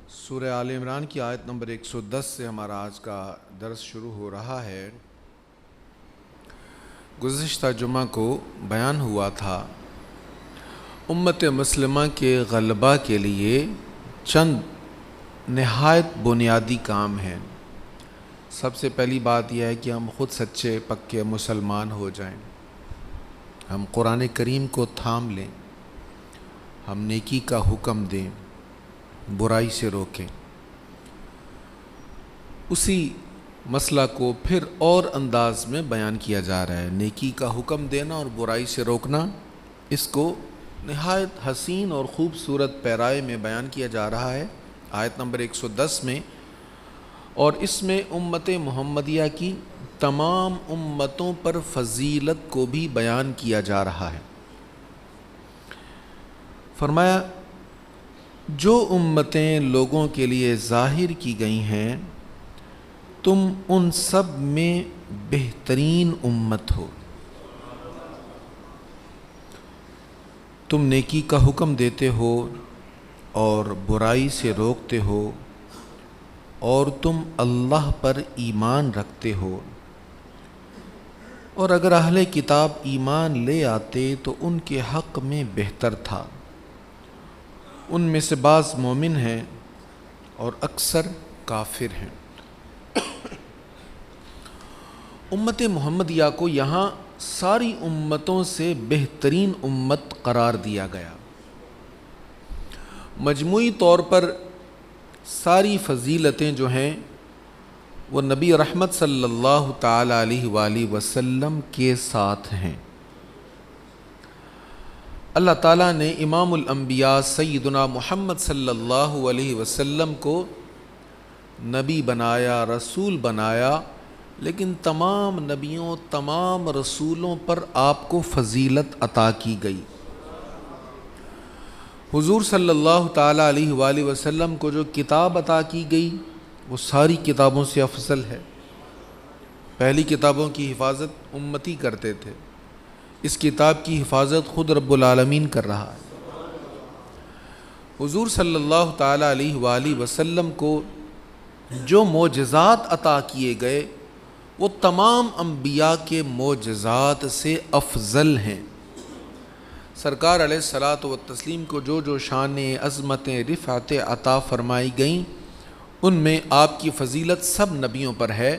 سورہ آل عمران کی آیت نمبر 110 سے ہمارا آج کا درس شروع ہو رہا ہے۔ گزشتہ جمعہ کو بیان ہوا تھا امت مسلمہ کے غلبہ کے لیے چند نہایت بنیادی کام ہیں۔ سب سے پہلی بات یہ ہے کہ ہم خود سچے پکے مسلمان ہو جائیں، ہم قرآن کریم کو تھام لیں، ہم نیکی کا حکم دیں، برائی سے روکیں۔ اسی مسئلہ کو پھر اور انداز میں بیان کیا جا رہا ہے۔ نیکی کا حکم دینا اور برائی سے روکنا، اس کو نہایت حسین اور خوبصورت پیرائے میں بیان کیا جا رہا ہے آیت نمبر 110 میں، اور اس میں امت محمدیہ کی تمام امتوں پر فضیلت کو بھی بیان کیا جا رہا ہے۔ فرمایا جو امتیں لوگوں کے لیے ظاہر کی گئی ہیں تم ان سب میں بہترین امت ہو۔ تم نیکی کا حکم دیتے ہو اور برائی سے روکتے ہو، اور تم اللہ پر ایمان رکھتے ہو، اور اگر اہل کتاب ایمان لے آتے تو ان کے حق میں بہتر تھا۔ ان میں سے بعض مومن ہیں اور اکثر کافر ہیں۔ امت محمدیہ کو یہاں ساری امتوں سے بہترین امت قرار دیا گیا۔ مجموعی طور پر ساری فضیلتیں جو ہیں وہ نبی رحمت صلی اللہ تعالی علیہ وآلہ وسلم کے ساتھ ہیں۔ اللہ تعالیٰ نے امام الانبیاء سیدنا محمد صلی اللہ علیہ وسلم کو نبی بنایا، رسول بنایا، لیکن تمام نبیوں، تمام رسولوں پر آپ کو فضیلت عطا کی گئی۔ حضور صلی اللہ تعالی علیہ وآلہ وسلم کو جو کتاب عطا کی گئی وہ ساری کتابوں سے افضل ہے۔ پہلی کتابوں کی حفاظت امتی کرتے تھے، اس کتاب کی حفاظت خود رب العالمین کر رہا ہے۔ حضور صلی اللہ تعالی علیہ وآلہ وسلم کو جو معجزات عطا کیے گئے وہ تمام انبیاء کے معجزات سے افضل ہیں۔ سرکار علیہ الصلاۃ والتسلیم کو جو شانیں، عظمتیں، رفعتیں عطا فرمائی گئیں ان میں آپ کی فضیلت سب نبیوں پر ہے،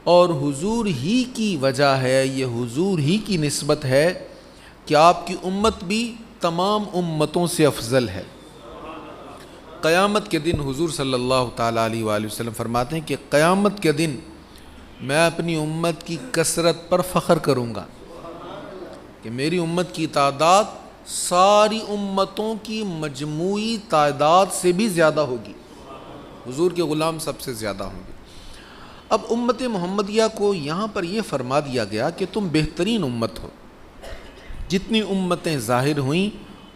اور حضور ہی کی وجہ ہے، یہ حضور ہی کی نسبت ہے کہ آپ کی امت بھی تمام امتوں سے افضل ہے۔ قیامت کے دن حضور صلی اللہ تعالیٰ علیہ وآلہ وسلم فرماتے ہیں کہ قیامت کے دن میں اپنی امت کی کثرت پر فخر کروں گا کہ میری امت کی تعداد ساری امتوں کی مجموعی تعداد سے بھی زیادہ ہوگی، حضور کے غلام سب سے زیادہ ہوں گے۔ اب امت محمدیہ کو یہاں پر یہ فرما دیا گیا کہ تم بہترین امت ہو۔ جتنی امتیں ظاہر ہوئیں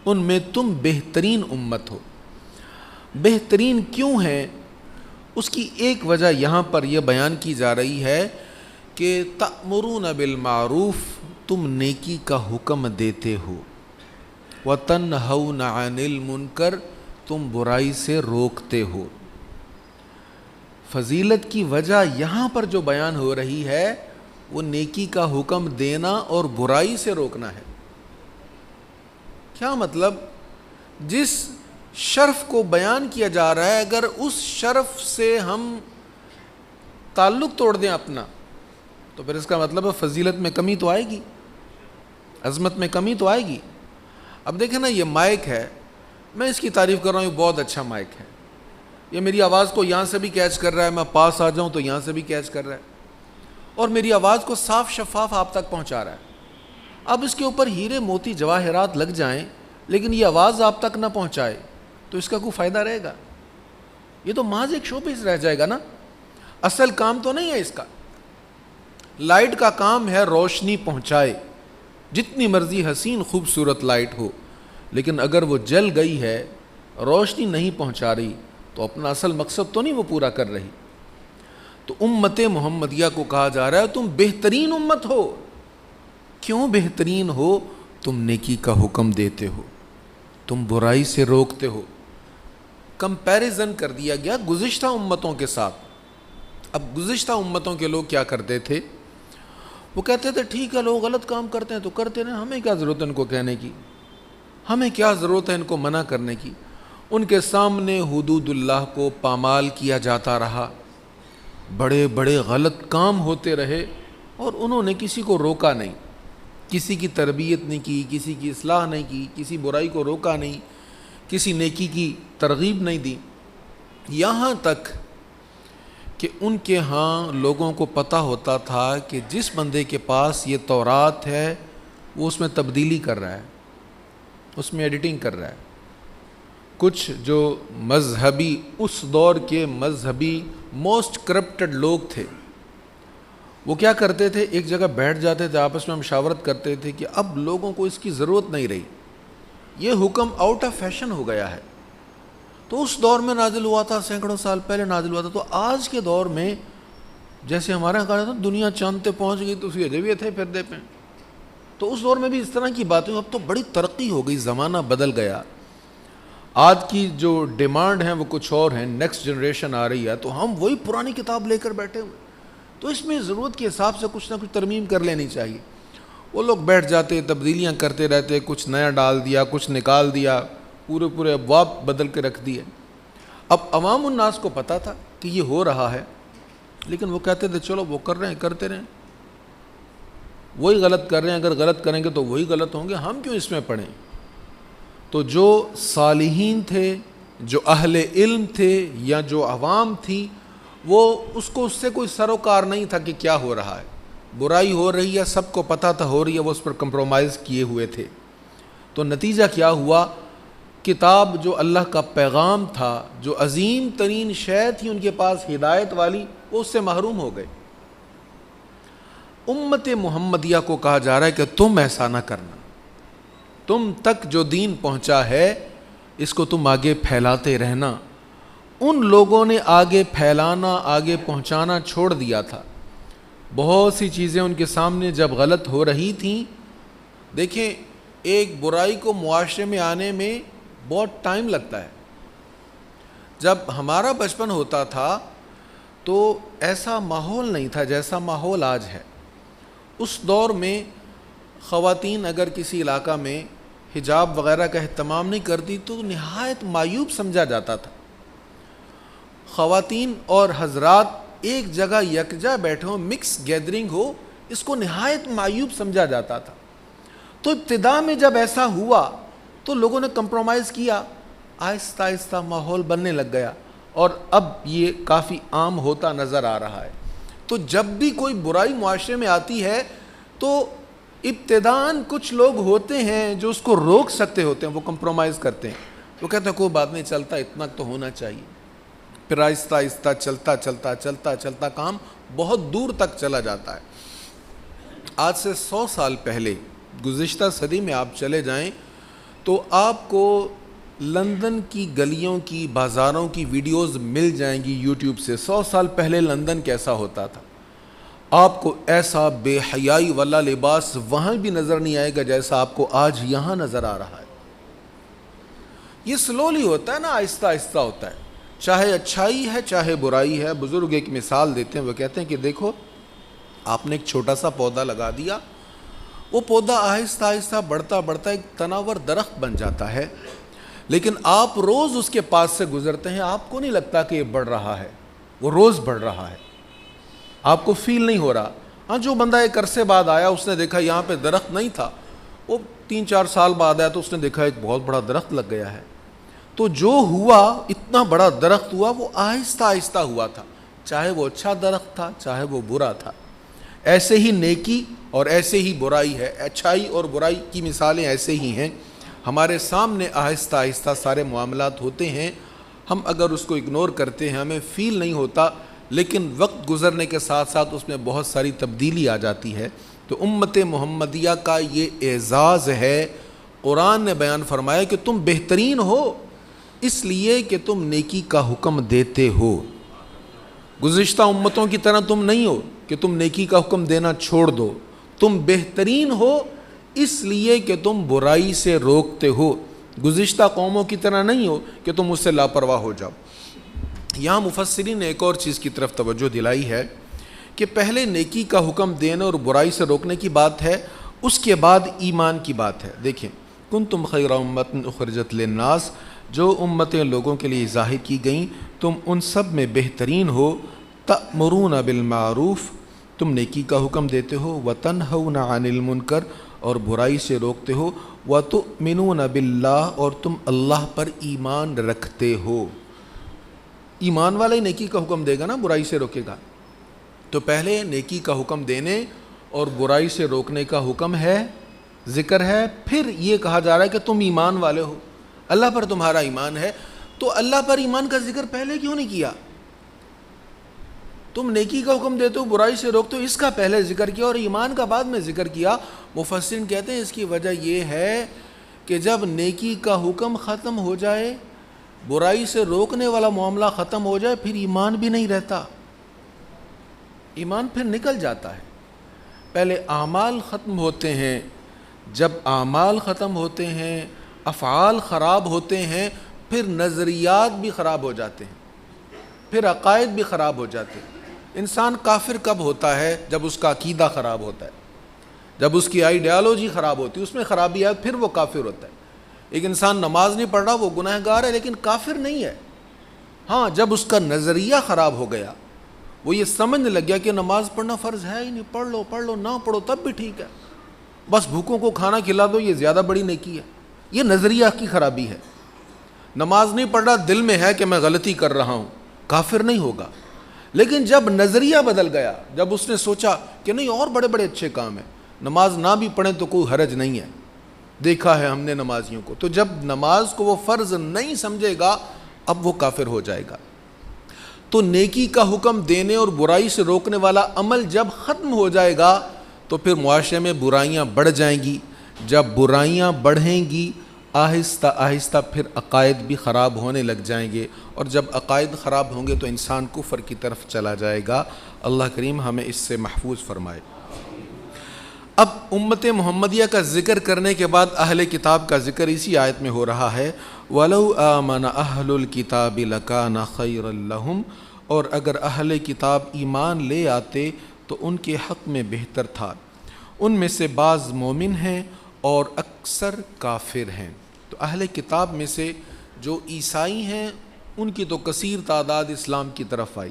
ان میں تم بہترین امت ہو۔ بہترین کیوں ہے؟ اس کی ایک وجہ یہاں پر یہ بیان کی جا رہی ہے کہ تأمرون بالمعروف، تم نیکی کا حکم دیتے ہو، وتنہون عن المنکر، تم برائی سے روکتے ہو۔ فضیلت کی وجہ یہاں پر جو بیان ہو رہی ہے وہ نیکی کا حکم دینا اور برائی سے روکنا ہے۔ کیا مطلب؟ جس شرف کو بیان کیا جا رہا ہے اگر اس شرف سے ہم تعلق توڑ دیں اپنا تو پھر اس کا مطلب ہے فضیلت میں کمی تو آئے گی، عظمت میں کمی تو آئے گی۔ اب دیکھیں نا، یہ مائک ہے، میں اس کی تعریف کر رہا ہوں، یہ بہت اچھا مائک ہے، یہ میری آواز کو یہاں سے بھی کیچ کر رہا ہے، میں پاس آ جاؤں تو یہاں سے بھی کیچ کر رہا ہے، اور میری آواز کو صاف شفاف آپ تک پہنچا رہا ہے۔ اب اس کے اوپر ہیرے موتی جواہرات لگ جائیں لیکن یہ آواز آپ تک نہ پہنچائے تو اس کا کوئی فائدہ رہے گا؟ یہ تو محض ایک شو پیس رہ جائے گا نا، اصل کام تو نہیں ہے اس کا۔ لائٹ کا کام ہے روشنی پہنچائے، جتنی مرضی حسین خوبصورت لائٹ ہو، لیکن اگر وہ جل گئی ہے، روشنی نہیں پہنچا رہی تو اپنا اصل مقصد تو نہیں وہ پورا کر رہی۔ تو امت محمدیہ کو کہا جا رہا ہے تم بہترین امت ہو۔ کیوں بہترین ہو؟ تم نیکی کا حکم دیتے ہو، تم برائی سے روکتے ہو۔ کمپیریزن کر دیا گیا گزشتہ امتوں کے ساتھ۔ اب گزشتہ امتوں کے لوگ کیا کرتے تھے؟ وہ کہتے تھے ٹھیک ہے لوگ غلط کام کرتے ہیں تو کرتے رہیں، ہمیں کیا ضرورت ہے ان کو کہنے کی، ہمیں کیا ضرورت ہے ان کو منع کرنے کی۔ ان کے سامنے حدود اللہ کو پامال کیا جاتا رہا، بڑے بڑے غلط کام ہوتے رہے اور انہوں نے کسی کو روکا نہیں، کسی کی تربیت نہیں کی، کسی کی اصلاح نہیں کی، کسی برائی کو روکا نہیں، کسی نیکی کی ترغیب نہیں دی، یہاں تک کہ ان کے ہاں لوگوں کو پتہ ہوتا تھا کہ جس بندے کے پاس یہ تورات ہے وہ اس میں تبدیلی کر رہا ہے، اس میں ایڈیٹنگ کر رہا ہے۔ کچھ جو مذہبی اس دور کے مذہبی موسٹ کرپٹڈ لوگ تھے، وہ کیا کرتے تھے، ایک جگہ بیٹھ جاتے تھے، آپس میں مشاورت کرتے تھے کہ اب لوگوں کو اس کی ضرورت نہیں رہی، یہ حکم آؤٹ آف فیشن ہو گیا ہے۔ تو اس دور میں نازل ہوا تھا، سینکڑوں سال پہلے نازل ہوا تھا، تو آج کے دور میں جیسے ہمارے یہاں کہا جاتا ہے دنیا چاند پہ پہنچ گئی تو اسی اجے تھے پھر دے پہ، تو اس دور میں بھی اس طرح کی باتیں، اب تو بڑی ترقی ہو گئی، زمانہ بدل گیا، آج کی جو ڈیمانڈ ہیں وہ کچھ اور ہیں، نیکسٹ جنریشن آ رہی ہے، تو ہم وہی پرانی کتاب لے کر بیٹھے ہوئے، تو اس میں ضرورت کے حساب سے کچھ نہ کچھ ترمیم کر لینی چاہیے۔ وہ لوگ بیٹھ جاتے، تبدیلیاں کرتے رہتے، کچھ نیا ڈال دیا، کچھ نکال دیا، پورے ابواب بدل کے رکھ دیے۔ اب عوام الناس کو پتہ تھا کہ یہ ہو رہا ہے، لیکن وہ کہتے تھے چلو وہ کر رہے ہیں کرتے رہیں، وہی غلط کر رہے ہیں، اگر غلط کریں گے تو وہی غلط ہوں گے، ہم کیوں اس میں پڑھیں۔ تو جو صالحین تھے، جو اہل علم تھے یا جو عوام تھی، وہ اس سے کوئی سروکار نہیں تھا کہ کیا ہو رہا ہے، برائی ہو رہی ہے، سب کو پتہ تھا ہو رہی ہے، وہ اس پر کمپرومائز کیے ہوئے تھے۔ تو نتیجہ کیا ہوا، کتاب جو اللہ کا پیغام تھا، جو عظیم ترین شے تھی ان کے پاس ہدایت والی، وہ اس سے محروم ہو گئے۔ امت محمدیہ کو کہا جا رہا ہے کہ تم ایسا نہ کرنا، تم تک جو دین پہنچا ہے اس کو تم آگے پھیلاتے رہنا۔ ان لوگوں نے آگے پھیلانا، آگے پہنچانا چھوڑ دیا تھا۔ بہت سی چیزیں ان کے سامنے جب غلط ہو رہی تھیں، دیکھیں ایک برائی کو معاشرے میں آنے میں بہت ٹائم لگتا ہے۔ جب ہمارا بچپن ہوتا تھا تو ایسا ماحول نہیں تھا جیسا ماحول آج ہے۔ اس دور میں خواتین اگر کسی علاقہ میں حجاب وغیرہ کا اہتمام نہیں کرتی تو نہایت معیوب سمجھا جاتا تھا۔ خواتین اور حضرات ایک جگہ یکجا بیٹھے ہوں، مکس گیدرنگ ہو، اس کو نہایت معیوب سمجھا جاتا تھا۔ تو ابتدا میں جب ایسا ہوا تو لوگوں نے کمپرومائز کیا، آہستہ آہستہ ماحول بننے لگ گیا، اور اب یہ کافی عام ہوتا نظر آ رہا ہے۔ تو جب بھی کوئی برائی معاشرے میں آتی ہے تو ابتداً کچھ لوگ ہوتے ہیں جو اس کو روک سکتے ہوتے ہیں، وہ کمپرومائز کرتے ہیں، وہ کہتے ہیں کوئی بات نہیں، چلتا اتنا تو ہونا چاہیے، پھر آہستہ آہستہ چلتا کام بہت دور تک چلا جاتا ہے۔ آج سے 100 سال پہلے گزشتہ صدی میں آپ چلے جائیں تو آپ کو لندن کی گلیوں کی، بازاروں کی ویڈیوز مل جائیں گی یوٹیوب سے۔ 100 سال پہلے لندن کیسا ہوتا تھا، آپ کو ایسا بے حیائی والا لباس وہاں بھی نظر نہیں آئے گا جیسا آپ کو آج یہاں نظر آ رہا ہے۔ یہ سلولی ہوتا ہے نا، آہستہ آہستہ ہوتا ہے، چاہے اچھائی ہے چاہے برائی ہے۔ بزرگ ایک مثال دیتے ہیں، وہ کہتے ہیں کہ دیکھو آپ نے ایک چھوٹا سا پودا لگا دیا، وہ پودا آہستہ آہستہ بڑھتا ایک تناور درخت بن جاتا ہے، لیکن آپ روز اس کے پاس سے گزرتے ہیں، آپ کو نہیں لگتا کہ یہ بڑھ رہا ہے، وہ روز بڑھ رہا ہے، آپ کو فیل نہیں ہو رہا۔ ہاں جو بندہ ایک عرصے بعد آیا، اس نے دیکھا یہاں پہ درخت نہیں تھا، وہ 3-4 سال بعد آیا تو اس نے دیکھا ایک بہت بڑا درخت لگ گیا ہے۔ تو جو ہوا، اتنا بڑا درخت ہوا، وہ آہستہ آہستہ ہوا تھا، چاہے وہ اچھا درخت تھا چاہے وہ برا تھا۔ ایسے ہی نیکی اور ایسے ہی برائی ہے، اچھائی اور برائی کی مثالیں ایسے ہی ہیں، ہمارے سامنے آہستہ آہستہ سارے معاملات ہوتے ہیں، ہم اگر اس کو اگنور کرتے ہیں ہمیں فیل نہیں ہوتا، لیکن وقت گزرنے کے ساتھ ساتھ اس میں بہت ساری تبدیلی آ جاتی ہے۔ تو امت محمدیہ کا یہ اعزاز ہے، قرآن نے بیان فرمایا کہ تم بہترین ہو اس لیے کہ تم نیکی کا حکم دیتے ہو، گزشتہ امتوں کی طرح تم نہیں ہو کہ تم نیکی کا حکم دینا چھوڑ دو، تم بہترین ہو اس لیے کہ تم برائی سے روکتے ہو، گزشتہ قوموں کی طرح نہیں ہو کہ تم اس سے لاپرواہ ہو جاؤ۔ یہاں مفسرین نے ایک اور چیز کی طرف توجہ دلائی ہے کہ پہلے نیکی کا حکم دینے اور برائی سے روکنے کی بات ہے، اس کے بعد ایمان کی بات ہے۔ دیکھیں، کنتم خیر امۃ اخرجت للناس، جو امتیں لوگوں کے لیے ظاہر کی گئیں تم ان سب میں بہترین ہو۔ تأمرون بالمعروف، تم نیکی کا حکم دیتے ہو، وتنہون عن المنکر، اور برائی سے روکتے ہو، وتؤمنون باللہ، اور تم اللہ پر ایمان رکھتے ہو۔ ایمان والا ہی نیکی کا حکم دے گا نا، برائی سے روکے گا۔ تو پہلے نیکی کا حکم دینے اور برائی سے روکنے کا حکم ہے، ذکر ہے، پھر یہ کہا جا رہا ہے کہ تم ایمان والے ہو، اللہ پر تمہارا ایمان ہے۔ تو اللہ پر ایمان کا ذکر پہلے کیوں نہیں کیا؟ تم نیکی کا حکم دیتے ہو، برائی سے روکتے ہو، اس کا پہلے ذکر کیا اور ایمان کا بعد میں ذکر کیا۔ مفسرین کہتے ہیں اس کی وجہ یہ ہے کہ جب نیکی کا حکم ختم ہو جائے، برائی سے روکنے والا معاملہ ختم ہو جائے، پھر ایمان بھی نہیں رہتا، ایمان پھر نکل جاتا ہے۔ پہلے اعمال ختم ہوتے ہیں، جب اعمال ختم ہوتے ہیں، افعال خراب ہوتے ہیں، پھر نظریات بھی خراب ہو جاتے ہیں، پھر عقائد بھی خراب ہو جاتے ہیں۔ انسان کافر کب ہوتا ہے؟ جب اس کا عقیدہ خراب ہوتا ہے، جب اس کی آئیڈیالوجی خراب ہوتی ہے، اس میں خرابی آئے، پھر وہ کافر ہوتا ہے۔ ایک انسان نماز نہیں پڑھ رہا، وہ گناہ گار ہے لیکن کافر نہیں ہے۔ ہاں، جب اس کا نظریہ خراب ہو گیا، وہ یہ سمجھنے لگ گیا کہ نماز پڑھنا فرض ہے ہی نہیں، پڑھ لو نہ پڑھو تب بھی ٹھیک ہے، بس بھوکوں کو کھانا کھلا دو، یہ زیادہ بڑی نیکی ہے، یہ نظریہ کی خرابی ہے۔ نماز نہیں پڑھ رہا، دل میں ہے کہ میں غلطی کر رہا ہوں، کافر نہیں ہوگا۔ لیکن جب نظریہ بدل گیا، جب اس نے سوچا کہ نہیں اور بڑے بڑے اچھے کام ہیں، نماز نہ بھی پڑھیں تو کوئی حرج نہیں ہے، دیکھا ہے ہم نے نمازیوں کو، تو جب نماز کو وہ فرض نہیں سمجھے گا، اب وہ کافر ہو جائے گا۔ تو نیکی کا حکم دینے اور برائی سے روکنے والا عمل جب ختم ہو جائے گا تو پھر معاشرے میں برائیاں بڑھ جائیں گی۔ جب برائیاں بڑھیں گی، آہستہ آہستہ پھر عقائد بھی خراب ہونے لگ جائیں گے، اور جب عقائد خراب ہوں گے تو انسان کفر کی طرف چلا جائے گا۔ اللہ کریم ہمیں اس سے محفوظ فرمائے۔ اب امت محمدیہ کا ذکر کرنے کے بعد اہل کتاب کا ذکر اسی آیت میں ہو رہا ہے۔ وَلَوْ آمَنَ أَهْلُ الْكِتَابِ لَكَانَ خَيْرًا لَهُمْ، اور اگر اہل کتاب ایمان لے آتے تو ان کے حق میں بہتر تھا۔ ان میں سے بعض مومن ہیں اور اکثر کافر ہیں۔ تو اہل کتاب میں سے جو عیسائی ہیں ان کی تو کثیر تعداد اسلام کی طرف آئی،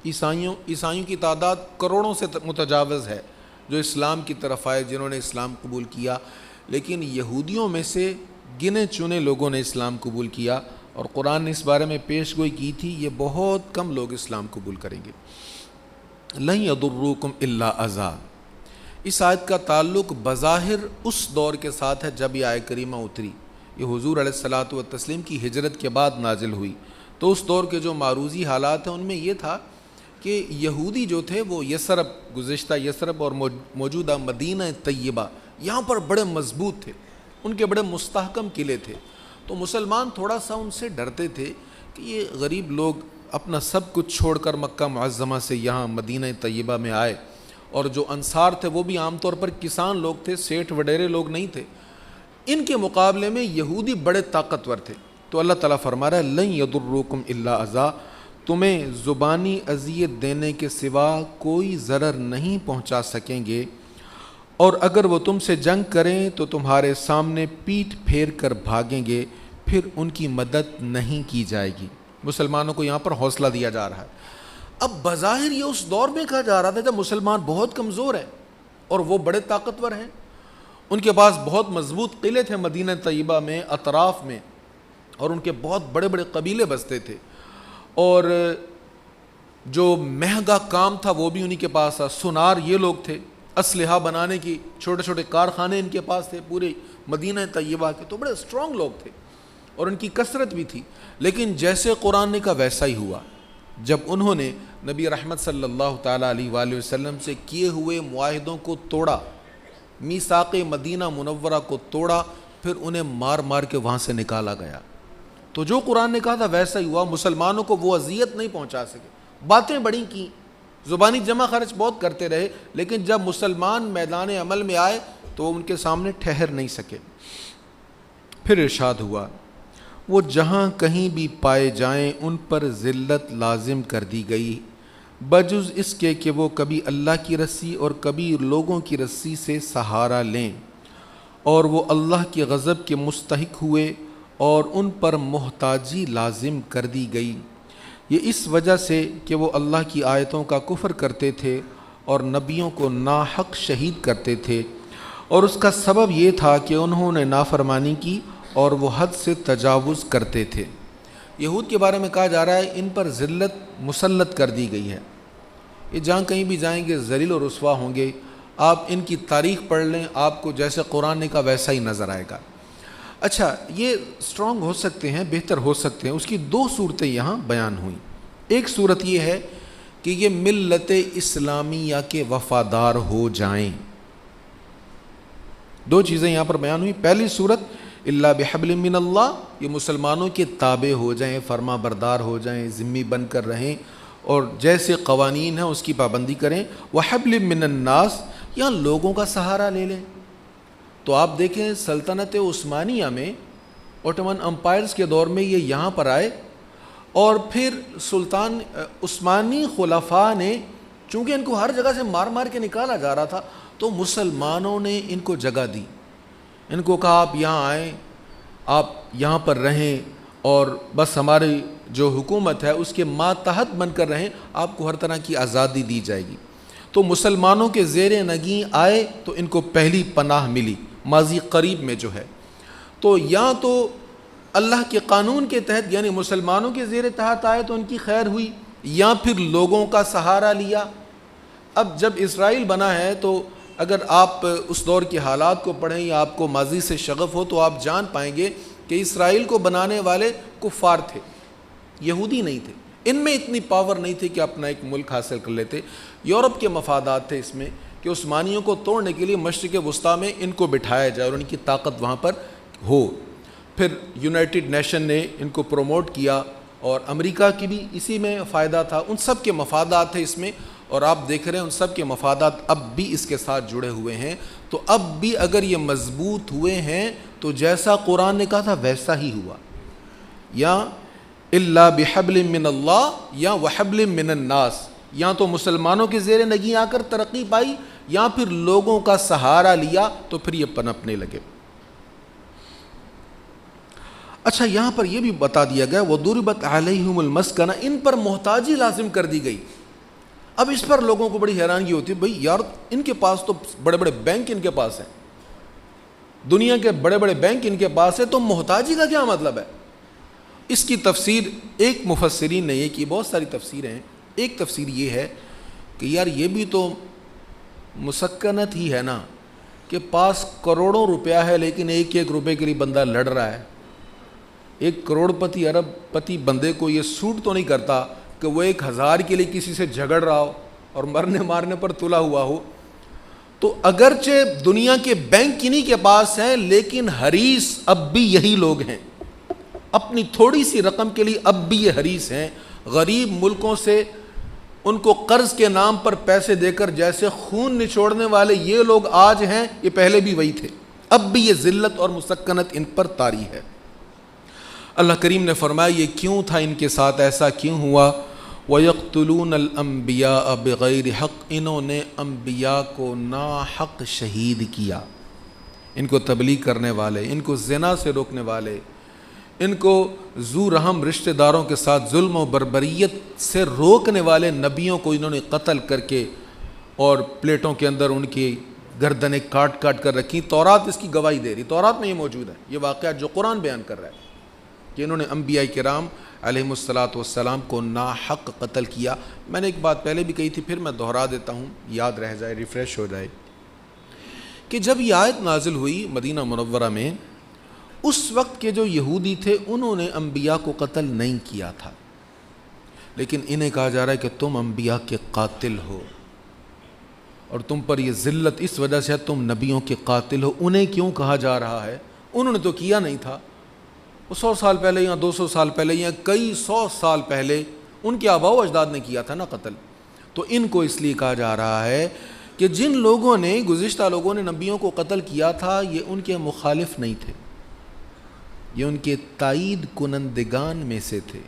عیسائیوں کی تعداد کروڑوں سے متجاوز ہے جو اسلام کی طرف آئے، جنہوں نے اسلام قبول کیا۔ لیکن یہودیوں میں سے گنے چنے لوگوں نے اسلام قبول کیا، اور قرآن نے اس بارے میں پیش گوئی کی تھی یہ بہت کم لوگ اسلام قبول کریں گے۔ لن یضروکم الا اذی، اس آیت کا تعلق بظاہر اس دور کے ساتھ ہے جب یہ آیت کریمہ اتری۔ یہ حضور علیہ الصلاۃ والتسلیم کی ہجرت کے بعد نازل ہوئی، تو اس دور کے جو معروضی حالات ہیں ان میں یہ تھا کہ یہودی جو تھے وہ یثرب، گزشتہ یثرب اور موجودہ مدینہ طیبہ، یہاں پر بڑے مضبوط تھے، ان کے بڑے مستحکم قلعے تھے، تو مسلمان تھوڑا سا ان سے ڈرتے تھے کہ یہ غریب لوگ اپنا سب کچھ چھوڑ کر مکہ معظمہ سے یہاں مدینہ طیبہ میں آئے، اور جو انصار تھے وہ بھی عام طور پر کسان لوگ تھے، سیٹھ وڈیرے لوگ نہیں تھے، ان کے مقابلے میں یہودی بڑے طاقتور تھے۔ تو اللہ تعالیٰ فرما رہا ہے لن یضروکم الا اذی، تمہیں زبانی اذیت دینے کے سوا کوئی ضرر نہیں پہنچا سکیں گے، اور اگر وہ تم سے جنگ کریں تو تمہارے سامنے پیٹھ پھیر کر بھاگیں گے، پھر ان کی مدد نہیں کی جائے گی۔ مسلمانوں کو یہاں پر حوصلہ دیا جا رہا ہے۔ اب بظاہر یہ اس دور میں کہا جا رہا تھا جب مسلمان بہت کمزور ہیں اور وہ بڑے طاقتور ہیں، ان کے پاس بہت مضبوط قلعے تھے مدینہ طیبہ میں، اطراف میں، اور ان کے بہت بڑے بڑے قبیلے بستے تھے، اور جو مہنگا کام تھا وہ بھی انہی کے پاس تھا، سونار یہ لوگ تھے، اسلحہ بنانے کی چھوٹے چھوٹے کارخانے ان کے پاس تھے پورے مدینہ طیبہ کے، تو بڑے سٹرونگ لوگ تھے اور ان کی کثرت بھی تھی۔ لیکن جیسے قرآن نے کہا ویسا ہی ہوا، جب انہوں نے نبی رحمت صلی اللہ تعالیٰ علیہ وآلہ وسلم سے کیے ہوئے معاہدوں کو توڑا، میثاق مدینہ منورہ کو توڑا، پھر انہیں مار مار کے وہاں سے نکالا گیا۔ تو جو قرآن نے کہا تھا ویسا ہی ہوا، مسلمانوں کو وہ اذیت نہیں پہنچا سکے، باتیں بڑی کی، زبانی جمع خرچ بہت کرتے رہے، لیکن جب مسلمان میدان عمل میں آئے تو وہ ان کے سامنے ٹھہر نہیں سکے۔ پھر ارشاد ہوا وہ جہاں کہیں بھی پائے جائیں ان پر ذلت لازم کر دی گئی بجز اس کے کہ وہ کبھی اللہ کی رسی اور کبھی لوگوں کی رسی سے سہارا لیں، اور وہ اللہ کے غضب کے مستحق ہوئے اور ان پر محتاجی لازم کر دی گئی، یہ اس وجہ سے کہ وہ اللہ کی آیتوں کا کفر کرتے تھے اور نبیوں کو ناحق شہید کرتے تھے، اور اس کا سبب یہ تھا کہ انہوں نے نافرمانی کی اور وہ حد سے تجاوز کرتے تھے۔ یہود کے بارے میں کہا جا رہا ہے ان پر ذلت مسلط کر دی گئی ہے، یہ جہاں کہیں بھی جائیں گے ذلیل و رسوا ہوں گے۔ آپ ان کی تاریخ پڑھ لیں، آپ کو جیسے قرآن نے کہا ویسا ہی نظر آئے گا۔ اچھا، یہ سٹرونگ ہو سکتے ہیں، بہتر ہو سکتے ہیں، اس کی دو صورتیں یہاں بیان ہوئیں۔ ایک صورت یہ ہے کہ یہ ملت اسلامیہ کے وفادار ہو جائیں، دو چیزیں یہاں پر بیان ہوئی۔ پہلی صورت اللہ بحبل من اللہ، یہ مسلمانوں کے تابع ہو جائیں، فرما بردار ہو جائیں، ذمہ بن کر رہیں اور جیسے قوانین ہیں اس کی پابندی کریں۔ وحبل من الناس، یا لوگوں کا سہارا لے لیں۔ تو آپ دیکھیں سلطنت عثمانیہ میں، اوٹومن امپائرز کے دور میں یہ یہاں پر آئے، اور پھر سلطان عثمانی خلفاء نے، چونکہ ان کو ہر جگہ سے مار مار کے نکالا جا رہا تھا، تو مسلمانوں نے ان کو جگہ دی، ان کو کہا آپ یہاں آئیں، آپ یہاں پر رہیں، اور بس ہماری جو حکومت ہے اس کے ماتحت بن کر رہیں، آپ کو ہر طرح کی آزادی دی جائے گی۔ تو مسلمانوں کے زیر نگیں آئے تو ان کو پہلی پناہ ملی ماضی قریب میں جو ہے۔ تو یا تو اللہ کے قانون کے تحت یعنی مسلمانوں کے زیر تحت آئے تو ان کی خیر ہوئی، یا پھر لوگوں کا سہارا لیا۔ اب جب اسرائیل بنا ہے تو اگر آپ اس دور کے حالات کو پڑھیں یا آپ کو ماضی سے شغف ہو تو آپ جان پائیں گے کہ اسرائیل کو بنانے والے کفار تھے، یہودی نہیں تھے، ان میں اتنی پاور نہیں تھی کہ اپنا ایک ملک حاصل کر لیتے۔ یورپ کے مفادات تھے اس میں کہ عثمانیوں کو توڑنے کے لیے مشرق وسطیٰ میں ان کو بٹھایا جائے اور ان کی طاقت وہاں پر ہو۔ پھر یونائٹڈ نیشن نے ان کو پروموٹ کیا، اور امریکہ کی بھی اسی میں فائدہ تھا، ان سب کے مفادات تھے اس میں، اور آپ دیکھ رہے ہیں ان سب کے مفادات اب بھی اس کے ساتھ جڑے ہوئے ہیں۔ تو اب بھی اگر یہ مضبوط ہوئے ہیں تو جیسا قرآن نے کہا تھا ویسا ہی ہوا، یا الا بحبل من اللہ یا وحبل من الناس، یا تو مسلمانوں کے زیر نگیں آ کر ترقی پائی یا پھر لوگوں کا سہارا لیا تو پھر یہ پنپنے لگے۔ اچھا، یہاں پر یہ بھی بتا دیا گیا وَضُرِبَتْ عَلَيْهِمُ الْمَسْكَنَةُ، ان پر محتاجی لازم کر دی گئی۔ اب اس پر لوگوں کو بڑی حیرانگی ہوتی ہے، بھئی یار ان کے پاس تو بڑے بڑے بینک ان کے پاس ہیں، دنیا کے بڑے بڑے بینک ان کے پاس ہے، تو محتاجی کا کیا مطلب ہے؟ اس کی تفسیر ایک مفسرین نے یہ کی، بہت ساری تفسیریں ہیں۔ ایک تفسیر یہ ہے کہ یار یہ بھی تو مسکنت ہی ہے نا، کہ پاس کروڑوں روپیہ ہے لیکن ایک ایک روپے کے لیے بندہ لڑ رہا ہے۔ ایک کروڑ پتی ارب پتی بندے کو یہ سوٹ تو نہیں کرتا کہ وہ 1000 کے لیے کسی سے جھگڑ رہا ہو اور مرنے مارنے پر تلا ہوا ہو۔ تو اگرچہ دنیا کے بینک کنی کے پاس ہیں لیکن حریص اب بھی یہی لوگ ہیں، اپنی تھوڑی سی رقم کے لیے اب بھی یہ حریص ہیں۔ غریب ملکوں سے ان کو قرض کے نام پر پیسے دے کر جیسے خون نچوڑنے والے یہ لوگ آج ہیں، یہ پہلے بھی وہی تھے، اب بھی یہ ذلت اور مسکنت ان پر طاری ہے۔ اللہ کریم نے فرمایا یہ کیوں تھا ان کے ساتھ، ایسا کیوں ہوا؟ وَيَقْتُلُونَ الْأَنْبِيَاءَ بِغَيْرِ حق، انہوں نے انبیاء کو ناحق شہید کیا، ان کو تبلیغ کرنے والے، ان کو زنا سے روکنے والے، ان کو ذو رحم رشتہ داروں کے ساتھ ظلم و بربریت سے روکنے والے نبیوں کو انہوں نے قتل کر کے اور پلیٹوں کے اندر ان کی گردنیں کاٹ کاٹ کر رکھی۔ تورات اس کی گواہی دے رہی، تورات میں یہ موجود ہے، یہ واقعات جو قرآن بیان کر رہا ہے کہ انہوں نے انبیاء کرام علیہم الصلاۃ والسلام کو ناحق قتل کیا۔ میں نے ایک بات پہلے بھی کہی تھی، پھر میں دہرا دیتا ہوں، یاد رہ جائے، ریفریش ہو جائے، کہ جب یہ آیت نازل ہوئی مدینہ منورہ میں، اس وقت کے جو یہودی تھے انہوں نے انبیاء کو قتل نہیں کیا تھا، لیکن انہیں کہا جا رہا ہے کہ تم انبیاء کے قاتل ہو اور تم پر یہ ذلت اس وجہ سے ہے تم نبیوں کے قاتل ہو۔ انہیں کیوں کہا جا رہا ہے؟ انہوں نے تو کیا نہیں تھا، 100 سال پہلے یا 200 سال پہلے یا کئی 100 سال پہلے ان کے آباء و اجداد نے کیا تھا نا قتل۔ تو ان کو اس لیے کہا جا رہا ہے کہ جن لوگوں نے، گزشتہ لوگوں نے نبیوں کو قتل کیا تھا، یہ ان کے مخالف نہیں تھے، یہ ان کے تائید کنندگان میں سے تھے.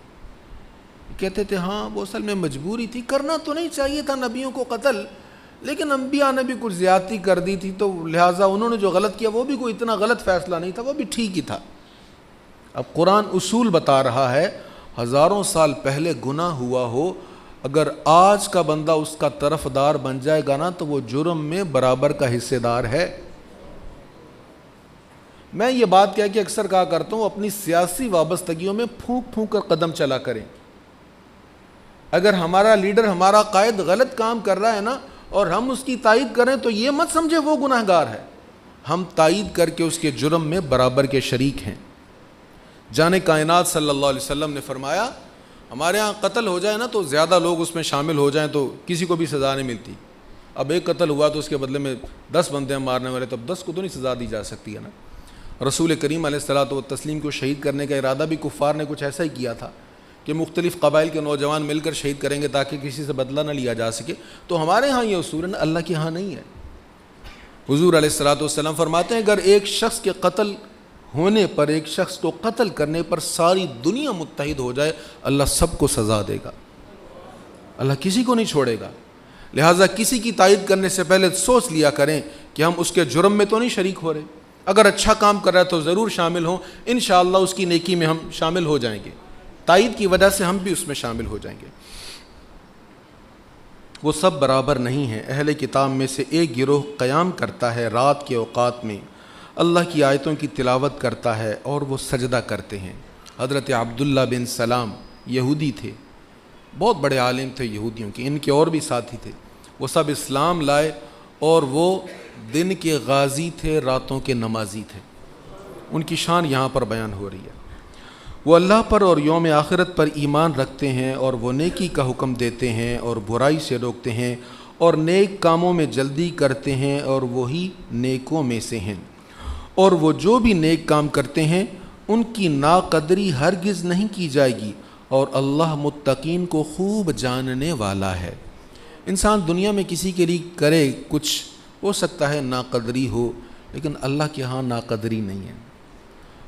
کہتے تھے ہاں وہ اصل میں مجبوری تھی, کرنا تو نہیں چاہیے تھا نبیوں کو قتل, لیکن انبیاء نے بھی کچھ زیادتی کر دی تھی, تو لہٰذا انہوں نے جو غلط کیا وہ بھی کوئی اتنا غلط فیصلہ نہیں تھا, وہ بھی ٹھیک ہی تھا. اب قرآن اصول بتا رہا ہے, ہزاروں سال پہلے گناہ ہوا ہو, اگر آج کا بندہ اس کا طرفدار بن جائے گا نا تو وہ جرم میں برابر کا حصے دار ہے. میں یہ بات کہہ کے اکثر کہا کرتا ہوں, اپنی سیاسی وابستگیوں میں پھونک پھونک کر قدم چلا کریں. اگر ہمارا لیڈر, ہمارا قائد غلط کام کر رہا ہے نا اور ہم اس کی تائید کریں تو یہ مت سمجھے وہ گناہ گار ہے, ہم تائید کر کے اس کے جرم میں برابر کے شریک ہیں. جان کائنات صلی اللہ علیہ وسلم نے فرمایا, ہمارے ہاں قتل ہو جائے نا تو زیادہ لوگ اس میں شامل ہو جائیں تو کسی کو بھی سزا نہیں ملتی. اب ایک قتل ہوا تو اس کے بدلے میں 10 بندے ہیں مارنے والے, تو اب 10 کو تو نہیں سزا دی جا سکتی ہے نا. رسول کریم علیہ الصلوۃ والتسلیم کو شہید کرنے کا ارادہ بھی کفار نے کچھ ایسا ہی کیا تھا کہ مختلف قبائل کے نوجوان مل کر شہید کریں گے تاکہ کسی سے بدلہ نہ لیا جا سکے. تو ہمارے ہاں یہ اصول ہے, اللہ کے ہاں نہیں ہے. حضور علیہ الصلوۃ والسلام فرماتے ہیں اگر ایک شخص کے قتل ہونے پر, ایک شخص کو قتل کرنے پر ساری دنیا متحد ہو جائے, اللہ سب کو سزا دے گا, اللہ کسی کو نہیں چھوڑے گا. لہٰذا کسی کی تائید کرنے سے پہلے سوچ لیا کریں کہ ہم اس کے جرم میں تو نہیں شریک ہو رہے. اگر اچھا کام کر رہا ہے تو ضرور شامل ہوں, انشاءاللہ اس کی نیکی میں ہم شامل ہو جائیں گے, تائید کی وجہ سے ہم بھی اس میں شامل ہو جائیں گے. وہ سب برابر نہیں ہیں. اہل کتاب میں سے ایک گروہ قیام کرتا ہے رات کے اوقات میں, اللہ کی آیتوں کی تلاوت کرتا ہے اور وہ سجدہ کرتے ہیں. حضرت عبداللہ بن سلام یہودی تھے, بہت بڑے عالم تھے یہودیوں کے, ان کے اور بھی ساتھی تھے. وہ سب اسلام لائے اور وہ دن کے غازی تھے, راتوں کے نمازی تھے. ان کی شان یہاں پر بیان ہو رہی ہے. وہ اللہ پر اور یوم آخرت پر ایمان رکھتے ہیں اور وہ نیکی کا حکم دیتے ہیں اور برائی سے روکتے ہیں اور نیک کاموں میں جلدی کرتے ہیں اور وہی نیکوں میں سے ہیں. اور وہ جو بھی نیک کام کرتے ہیں ان کی ناقدری ہرگز نہیں کی جائے گی, اور اللہ متقین کو خوب جاننے والا ہے. انسان دنیا میں کسی کے لیے کرے کچھ, ہو سکتا ہے ناقدری ہو, لیکن اللہ کے ہاں ناقدری نہیں ہے.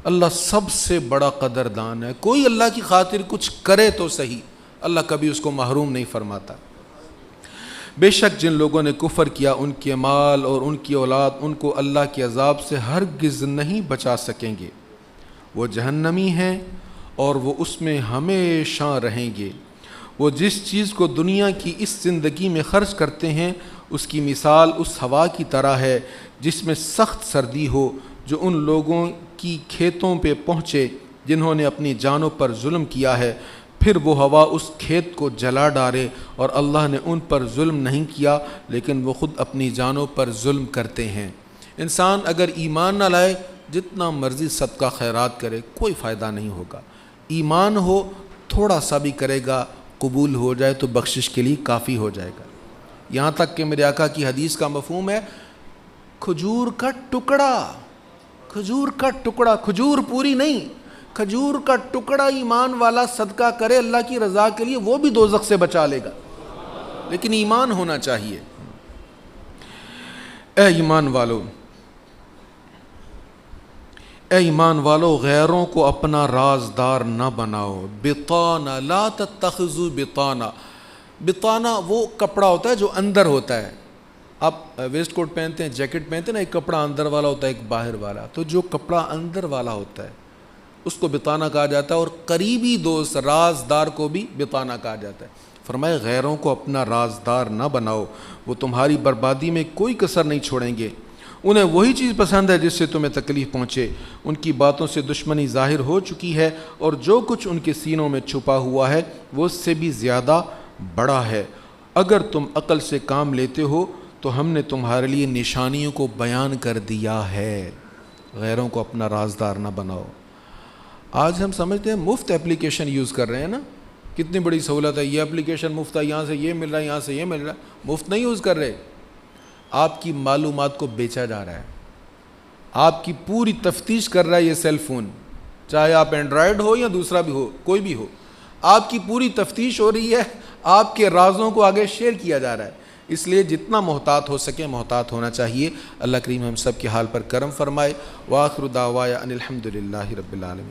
اللہ سب سے بڑا قدردان ہے. کوئی اللہ کی خاطر کچھ کرے تو صحیح, اللہ کبھی اس کو محروم نہیں فرماتا. بے شک جن لوگوں نے کفر کیا ان کے مال اور ان کی اولاد ان کو اللہ کے عذاب سے ہرگز نہیں بچا سکیں گے. وہ جہنمی ہیں اور وہ اس میں ہمیشہ رہیں گے. وہ جس چیز کو دنیا کی اس زندگی میں خرچ کرتے ہیں اس کی مثال اس ہوا کی طرح ہے جس میں سخت سردی ہو, جو ان لوگوں کی کھیتوں پہ پہنچے جنہوں نے اپنی جانوں پر ظلم کیا ہے. پھر وہ ہوا اس کھیت کو جلا ڈالے, اور اللہ نے ان پر ظلم نہیں کیا لیکن وہ خود اپنی جانوں پر ظلم کرتے ہیں. انسان اگر ایمان نہ لائے جتنا مرضی صدقہ خیرات کرے کوئی فائدہ نہیں ہوگا. ایمان ہو, تھوڑا سا بھی کرے گا, قبول ہو جائے تو بخشش کے لیے کافی ہو جائے گا. یہاں تک کہ میرے آقا کی حدیث کا مفہوم ہے کھجور کا ٹکڑا, کھجور کا ٹکڑا, کھجور پوری نہیں, کھجور کا ٹکڑا ایمان والا صدقہ کرے اللہ کی رضا کے لیے, وہ بھی دوزخ سے بچا لے گا, لیکن ایمان ہونا چاہیے. اے ایمان والو غیروں کو اپنا رازدار نہ بناؤ. بطانہ لا تتخذوا بطانہ. بطانہ وہ کپڑا ہوتا ہے جو اندر ہوتا ہے. آپ ویسٹ کوٹ پہنتے ہیں, جیکٹ پہنتے ہیں نا, ایک کپڑا اندر والا ہوتا ہے ایک باہر والا. تو جو کپڑا اندر والا ہوتا ہے اس کو بطانہ کہا جاتا ہے, اور قریبی دوست رازدار کو بھی بطانہ کہا جاتا ہے. فرمائے غیروں کو اپنا رازدار نہ بناؤ, وہ تمہاری بربادی میں کوئی کسر نہیں چھوڑیں گے. انہیں وہی چیز پسند ہے جس سے تمہیں تکلیف پہنچے. ان کی باتوں سے دشمنی ظاہر ہو چکی ہے, اور جو کچھ ان کے سینوں میں چھپا ہوا ہے وہ اس سے بھی زیادہ بڑا ہے. اگر تم عقل سے کام لیتے ہو تو ہم نے تمہارے لیے نشانیوں کو بیان کر دیا ہے. غیروں کو اپنا رازدار نہ بناؤ. آج ہم سمجھتے ہیں مفت اپلیکیشن یوز کر رہے ہیں نا, کتنی بڑی سہولت ہے, یہ اپلیکیشن مفت ہے, یہاں سے یہ مل رہا ہے, یہاں سے یہ مل رہا ہے. مفت نہیں یوز کر رہے, آپ کی معلومات کو بیچا جا رہا ہے, آپ کی پوری تفتیش کر رہا ہے یہ سیل فون, چاہے آپ اینڈرائڈ ہو یا دوسرا بھی ہو, کوئی بھی ہو, آپ کی پوری تفتیش ہو رہی ہے, آپ کے رازوں کو آگے شیئر کیا جا رہا ہے. اس لیے جتنا محتاط ہو سکے محتاط ہونا چاہیے۔ اللہ کریم ہم سب کے حال پر کرم فرمائے۔ وآخر دعوایا ان الحمد للہ رب العالمین۔